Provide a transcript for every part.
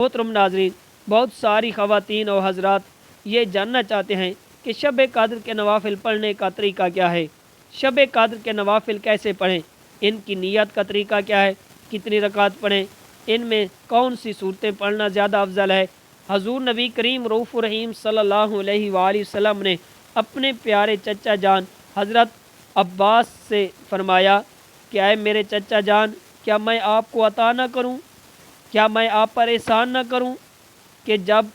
محترم ناظرین، بہت ساری خواتین اور حضرات یہ جاننا چاہتے ہیں کہ شب قدر کے نوافل پڑھنے کا طریقہ کیا ہے، شب قدر کے نوافل کیسے پڑھیں، ان کی نیت کا طریقہ کیا ہے، کتنی رکعت پڑھیں، ان میں کون سی صورتیں پڑھنا زیادہ افضل ہے۔ حضور نبی کریم رؤوف الرحیم صلی اللہ علیہ وآلہ وسلم نے اپنے پیارے چچا جان حضرت عباس سے فرمایا کہ اے میرے چچا جان، کیا میں آپ کو عطا نہ کروں، کیا میں آپ پر احسان نہ کروں کہ جب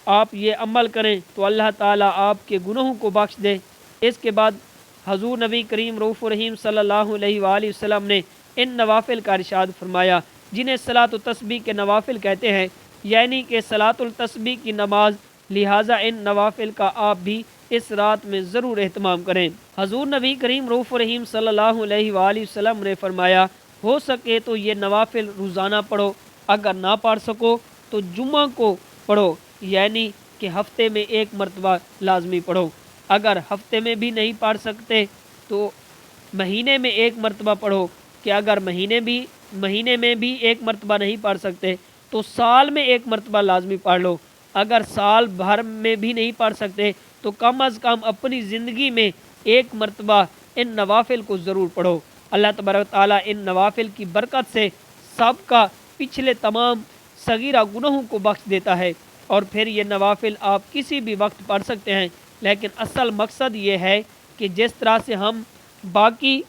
آپ یہ عمل کریں تو اللہ تعالیٰ آپ کے گناہوں کو بخش دے۔ اس کے بعد حضور نبی کریم رؤوف الرحیم صلی اللہ علیہ وآلہ وسلم نے ان نوافل کا ارشاد فرمایا جنہیں صلاۃ التسبیح کے نوافل کہتے ہیں، یعنی کہ صلاۃ التسبیح کی نماز، لہٰذا ان نوافل کا آپ بھی اس رات میں ضرور اہتمام کریں۔ حضور نبی کریم رؤوف الرحیم صلی اللہ علیہ وآلہ وسلم نے فرمایا ہو سکے تو یہ نوافل روزانہ پڑھو، اگر نہ پڑھ سکو تو جمعہ کو پڑھو، یعنی کہ ہفتے میں ایک مرتبہ لازمی پڑھو۔ اگر ہفتے میں بھی نہیں پڑھ سکتے تو مہینے میں ایک مرتبہ پڑھو، کہ اگر مہینے میں بھی ایک مرتبہ نہیں پڑھ سکتے تو سال میں ایک مرتبہ لازمی پڑھ لو۔ اگر سال بھر میں بھی نہیں پڑھ سکتے تو کم از کم اپنی زندگی میں ایک مرتبہ ان نوافل کو ضرور پڑھو۔ اللہ تبارک تعالیٰ ان نوافل کی برکت سے سب کا پچھلے تمام صغیرہ گناہوں کو بخش دیتا ہے، اور پھر یہ نوافل آپ کسی بھی وقت پڑھ سکتے ہیں، لیکن اصل مقصد یہ ہے کہ جس طرح سے ہم باقی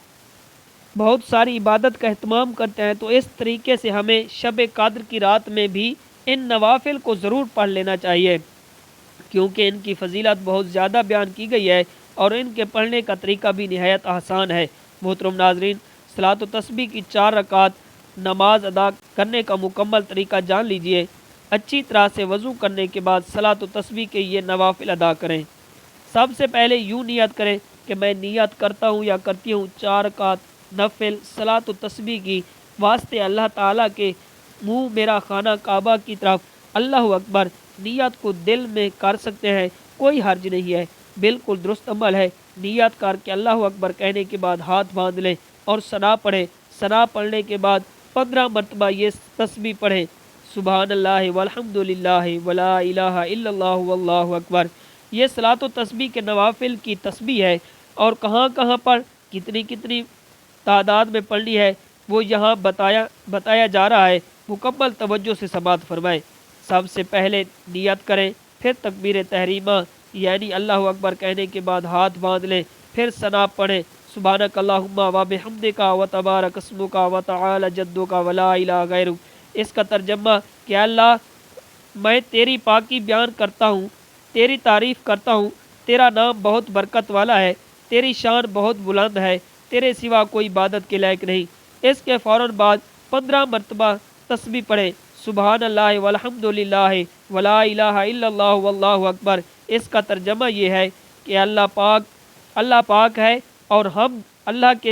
بہت ساری عبادت کا اہتمام کرتے ہیں تو اس طریقے سے ہمیں شب قدر کی رات میں بھی ان نوافل کو ضرور پڑھ لینا چاہیے، کیونکہ ان کی فضیلت بہت زیادہ بیان کی گئی ہے اور ان کے پڑھنے کا طریقہ بھی نہایت آسان ہے۔ محترم ناظرین، صلاۃ التسبیح کی 4 رکعات نماز ادا کرنے کا مکمل طریقہ جان لیجئے۔ اچھی طرح سے وضو کرنے کے بعد صلاۃ التسبیح کے یہ نوافل ادا کریں۔ سب سے پہلے یوں نیت کریں کہ میں نیت کرتا ہوں یا کرتی ہوں 4 رکعات نفل صلاۃ التسبیح کی واسطے اللہ تعالیٰ کے منہ میرا خانہ کعبہ کی طرف، اللہ اکبر۔ نیت کو دل میں کر سکتے ہیں، کوئی حرج نہیں ہے، بالکل درست عمل ہے۔ نیت کر کے اللہ اکبر کہنے کے بعد ہاتھ باندھ لیں اور ثنا پڑھیں۔ ثنا پڑھنے کے بعد 15 مرتبہ یہ تسبیح پڑھیں، سبحان اللہ والحمد للہ ولا الہ الا اللہ واللہ اکبر۔ یہ صلاۃ و تسبیح کے نوافل کی تسبیح ہے، اور کہاں کہاں پر کتنی تعداد میں پڑھنی ہے وہ یہاں بتایا جا رہا ہے، مکمل توجہ سے سماعت فرمائیں۔ سب سے پہلے نیت کریں، پھر تکبیر تحریمہ یعنی اللہ اکبر کہنے کے بعد ہاتھ باندھ لیں، پھر ثنا پڑھیں، سبحانک اللہم و بحمدک و تبارک اسمک و تعالی جدک ولا الہ غیرک۔ اس کا ترجمہ کہ اللہ میں تیری پاکی بیان کرتا ہوں، تیری تعریف کرتا ہوں، تیرا نام بہت برکت والا ہے، تیری شان بہت بلند ہے، تیرے سوا کوئی عبادت کے لائق نہیں۔ اس کے فوراً بعد 15 مرتبہ تسبیح پڑھیں، سبحان اللہ والحمد للہ ولا الہ الا اللہ واللہ اکبر۔ اس کا ترجمہ یہ ہے کہ اللہ پاک ہے اور ہم اللہ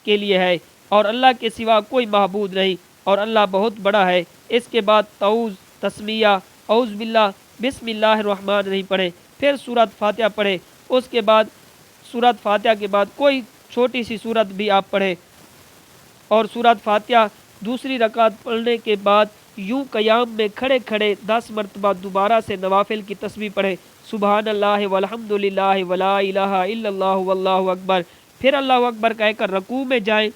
کے لیے ہے، اور اللہ کے سوا کوئی معبود نہیں، اور اللہ بہت بڑا ہے۔ اس کے بعد تعوذ، تسمیہ، اعوذ باللہ، بسم اللہ الرحمن الرحیم پڑھیں، پھر سورۃ فاتحہ پڑھیں۔ اس کے بعد سورۃ فاتحہ کے بعد کوئی چھوٹی سی سورت بھی آپ پڑھیں، اور سورۃ فاتحہ دوسری رکعت پڑھنے کے بعد یوں قیام میں کھڑے کھڑے 10 مرتبہ دوبارہ سے نوافل کی تسبیح پڑھیں، سبحان اللہ والحمد للہ ولا الہ الا اللہ واللہ اکبر۔ پھر اللہ اکبر کہہ کر رکوع میں جائیں،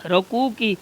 رکوع کی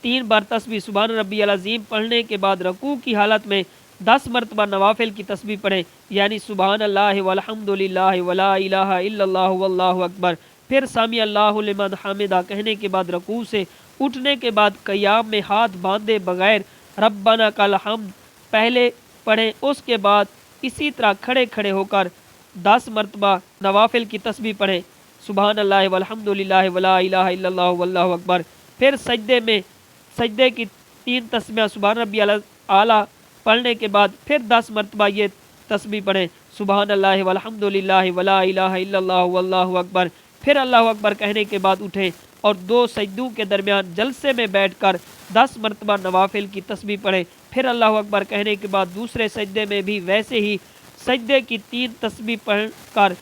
3 بار تسبیح سبحان ربی العظیم پڑھنے کے بعد رکوع کی حالت میں 10 مرتبہ نوافل کی تسبیح پڑھیں، یعنی سبحان اللہ والحمد للہ ولا الہ الا اللہ واللہ اکبر۔ پھر سمیع اللہ لمن حمدہ کہنے کے بعد رکوع سے اٹھنے کے بعد قیام میں ہاتھ باندھے بغیر ربنا کل حمد پہلے پڑھیں، اس کے بعد اسی طرح کھڑے کھڑے ہو کر 10 مرتبہ نوافل کی تسبیح پڑھیں، سبحان اللہ والحمد للہ ولا الہ الا اللہ واللہ اکبر۔ پھر سجدے کی 3 تسبیح سبحان ربی اعلیٰ پڑھنے کے بعد پھر 10 مرتبہ یہ تسبیح پڑھیں، سبحان اللہ والحمد للہ ولا الہ الا اللہ واللہ اکبر۔ پھر اللہ اکبر کہنے کے بعد اٹھیں اور 2 سجدوں کے درمیان جلسے میں بیٹھ کر 10 مرتبہ نوافل کی تسبیح پڑھیں، پھر اللہ اکبر کہنے کے بعد دوسرے سجدے میں بھی ویسے ہی سجدے کی 3 تسبیح پڑھ کر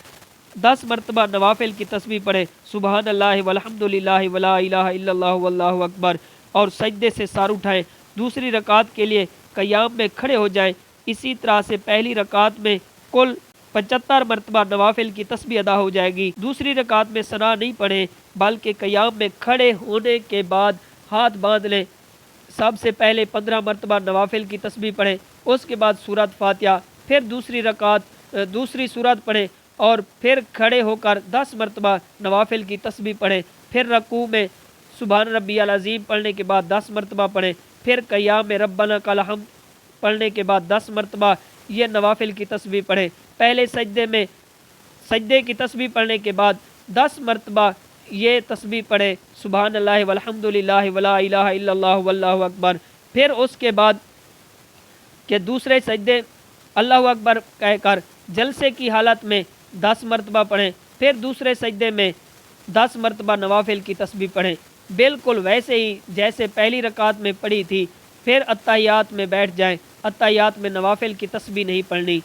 10 مرتبہ نوافل کی تسبیح پڑھیں، سبحان اللہ والحمد للہ ولا الہ الا اللہ واللہ اکبر، اور سجدے سے سر اٹھائیں۔ دوسری رکعت کے لیے قیام میں کھڑے ہو جائیں۔ اسی طرح سے پہلی رکعت میں کل 75 مرتبہ نوافل کی تسبیح ادا ہو جائے گی۔ دوسری رکعت میں ثنا نہیں پڑھیں بلکہ قیام میں کھڑے ہونے کے بعد ہاتھ باندھ لیں۔ سب سے پہلے 15 مرتبہ نوافل کی تسبیح پڑھیں، اس کے بعد سورۃ فاتحہ، پھر دوسری سورت پڑھیں اور پھر کھڑے ہو کر 10 مرتبہ نوافل کی تسبیح پڑھیں، پھر رکوع میں سبحان ربی العظیم پڑھنے کے بعد 10 مرتبہ پڑھیں، پھر قیام میں ربنا لک الحمد پڑھنے کے بعد 10 مرتبہ یہ نوافل کی تسبیح پڑھیں۔ پہلے سجدے کی تسبیح پڑھنے کے بعد 10 مرتبہ یہ تسبیح پڑھیں، سبحان اللہ والحمد للہ ولا الہ الا اللہ واللہ اکبر۔ پھر اس کے بعد کہ دوسرے سجدے اللہ اکبر کہہ کر جلسے کی حالت میں 10 مرتبہ پڑھیں، پھر دوسرے سجدے میں 10 مرتبہ نوافل کی تسبیح پڑھیں، بالکل ویسے ہی جیسے پہلی رکعت میں پڑھی تھی۔ پھر اتحیات میں بیٹھ جائیں۔ اتحیات میں نوافل کی تسبیح نہیں پڑھنی۔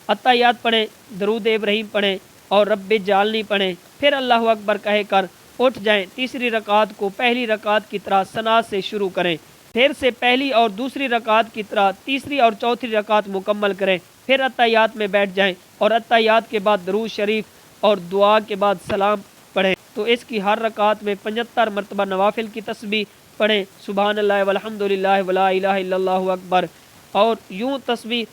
اتحیات پڑھیں، درود ابراہیم پڑھیں اور رب جعلنی پڑھیں، پھر اللہ اکبر کہہ کر اٹھ جائیں۔ تیسری رکعت کو پہلی رکعت کی طرح ثنا سے شروع کریں، پھر سے پہلی اور دوسری رکعت کی طرح تیسری اور چوتھی رکعت مکمل کریں، پھر اتحیات میں بیٹھ جائیں اور اتحیات کے بعد درود شریف اور دعا کے بعد سلام پڑھیں۔ تو اس کی ہر رکعت میں 75 مرتبہ نوافل کی تسبیح پڑھیں، سبحان اللہ والحمد للہ ولا الہ الا اللہ اکبر، اور یوں تسبیح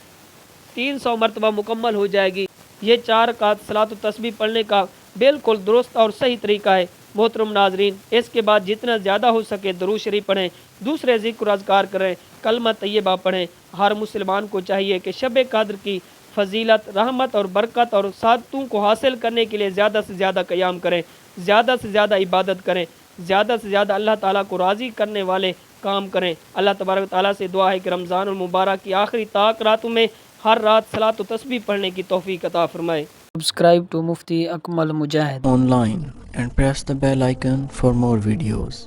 300 مرتبہ مکمل ہو جائے گی۔ یہ 4 رکعت صلاۃ التسبیح پڑھنے کا بالکل درست اور صحیح طریقہ ہے۔ محترم ناظرین، اس کے بعد جتنا زیادہ ہو سکے درود شریف پڑھیں، دوسرے ذکر و اذکار کریں، کلمہ طیبہ پڑھیں۔ ہر مسلمان کو چاہیے کہ شب قدر کی فضیلت، رحمت اور برکت اور سعادتوں کو حاصل کرنے کے لیے زیادہ سے زیادہ قیام کریں، زیادہ سے زیادہ عبادت کریں، زیادہ سے زیادہ اللہ تعالیٰ کو راضی کرنے والے کام کریں۔ اللہ تبارک و تعالیٰ سے دعا ہے کہ رمضان المبارک کی آخری طاق راتوں میں ہر رات صلاۃ و تسبیح پڑھنے کی توفیق عطا فرمائے۔ Subscribe to Mufti Akmal Mujahid online and press the bell icon for more videos.